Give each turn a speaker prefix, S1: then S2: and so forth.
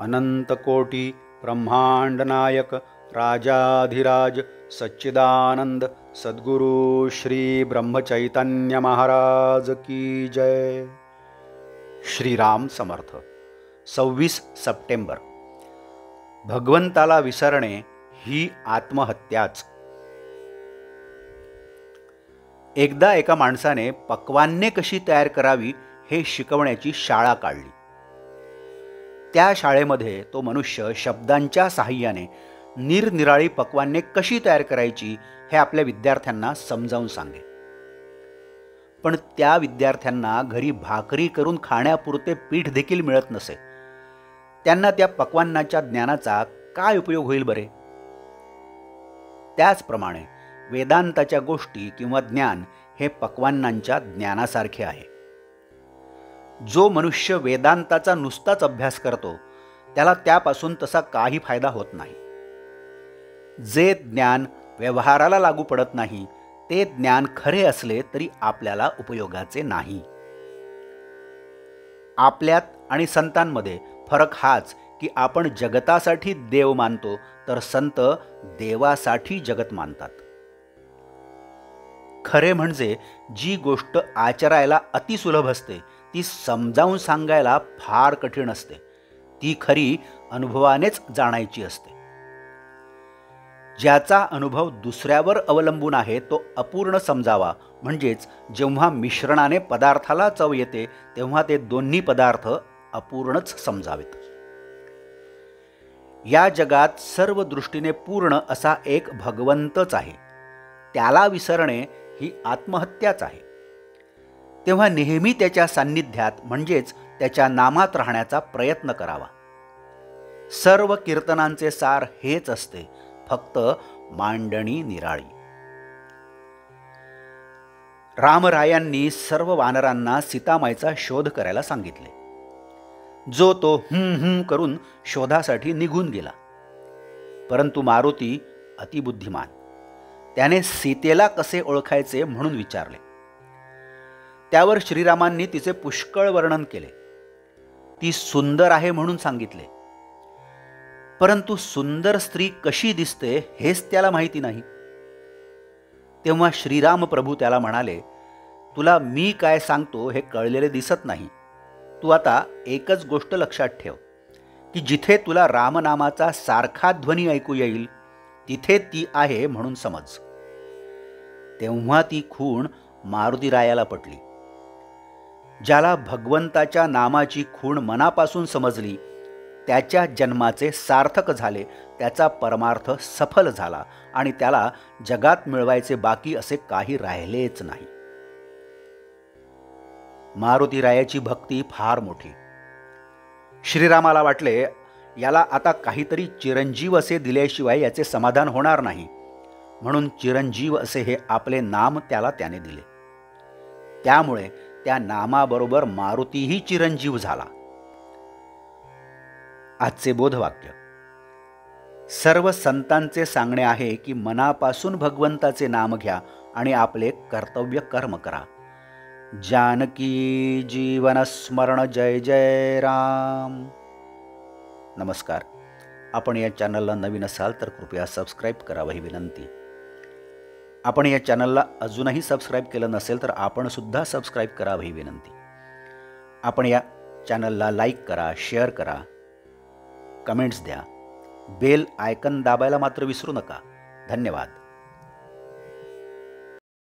S1: अनंतकोटी ब्रह्मांड नायक राजाधिराज सच्चिदानंद सद्गुरु श्री ब्रह्मचैतन्य महाराज की जय। श्रीराम समर्थ। 26 सप्टेंबर। भगवंताला विसरणे ही आत्महत्याच। एकदा एका माणसाने पक्वान्ने कशी तयार करावी हे शिकवण्याची शाळा काढली। त्या शाळेमध्ये तो मनुष्य शब्दांच्या साहाय्याने निरनिराळी पक्वान्ने कशी तयार करायची हे आपल्या विद्यार्थ्यांना समजावून सांगे। पण त्या विद्यार्थ्यांना घरी भाकरी करून खाण्यापुरते पीठ देखील मिळत नसे। त्यांना त्या पक्वान्नाच्या ज्ञानाचा काय उपयोग होईल बरे? त्याचप्रमाणे वेदांताच्या गोष्टी किंवा ज्ञान हे पक्वान्नांच्या ज्ञानासारखे आहे। जो मनुष्य वेदांताचा नुसताच अभ्यास करतो त्याला त्यापासून तसा काही फायदा होत नाही। जे ज्ञान व्यवहाराला लागू पडत नाही ते ज्ञान खरे असले तरी आपल्याला उपयोगाचे नाही। आपल्यात आणि संतांमध्ये फरक हाच की आपण जगतासाठी देव मानतो तर संत देवासाठी जगत मानतात। खरे म्हणजे जी गोष्ट आचरायला अतिसुलभ असते ती समजावून सांगायला फार कठीण असते। ती खरी अनुभवानेच जाणायची असते। ज्याचा अनुभव दुसऱ्यावर अवलंबून आहे तो अपूर्ण समजावा, म्हणजेच जेव्हा मिश्रणाने पदार्थाला चव येते तेव्हा ते दोन्ही पदार्थ अपूर्णच समजावेत। या जगात सर्व दृष्टीने पूर्ण असा एक भगवंतच आहे। त्याला विसरणे ही आत्महत्याच आहे। तेव्हा नेहमी त्याच्या सान्निध्यात म्हणजेच त्याच्या नामात राहण्याचा प्रयत्न करावा। सर्व कीर्तनांचे सार हेच असते, फक्त मांडणी निराळी। रामरायांनी सर्व वानरांना सीतामाईचा शोध करायला सांगितले। जो तो करून शोधासाठी निघून गेला। परंतु मारुती अतिबुद्धिमान, त्याने सीतेला कसे ओळखायचे म्हणून विचारले। त्यावर श्रीरामांनी तिचे पुष्कळ वर्णन केले। ती सुंदर आहे म्हणून सांगितले, परंतु सुंदर स्त्री कशी दिसते हेच त्याला माहिती नाही। तेव्हा श्रीराम प्रभू त्याला म्हणाले, तुला मी काय सांगतो हे कळलेले दिसत नाही। तू आता एकच गोष्ट लक्षात ठेव की जिथे तुला रामनामाचा सारखा ध्वनी ऐकू येईल तिथे ती आहे म्हणून समज। तेव्हा ती खूण मारुतीरायाला पटली। ज्याला भगवंताच्या नामाची खूण मनापासून समजली त्याच्या जन्माचे सार्थक झाले, त्याचा परमार्थ सफल झाला आणि त्याला जगात मिळवायचे बाकी असे काही राहिलेच नाही। मारुतीरायाची भक्ती फार मोठी। श्रीरामाला वाटले याला आता काहीतरी चिरंजीव असे दिल्याशिवाय याचे समाधान होणार नाही, म्हणून चिरंजीव असे हे आपले नाम त्याने दिले। त्यामुळे त्या नामाबरोबर मारुतीही चिरंजीव झाला। आजचे बोधवाक्य। सर्व संतांचे सांगणे आहे की मनापासून भगवंताचे नाम घ्या आणि आपले कर्तव्य कर्म करा। जानकी जीवन स्मरण जय जय राम। नमस्कार। आपण या चॅनलला नवीन असाल तर कृपया सबस्क्राईब करावं ही विनंती। आपण या चॅनलला अजूनही सबस्क्राईब केलं नसेल तर आपण सुद्धा सबस्क्राईब करावं ही विनंती। आपण या चॅनलला लाईक करा, शेअर करा, कमेंट्स द्या, बेल आयकन दाबायला मात्र विसरू नका। धन्यवाद।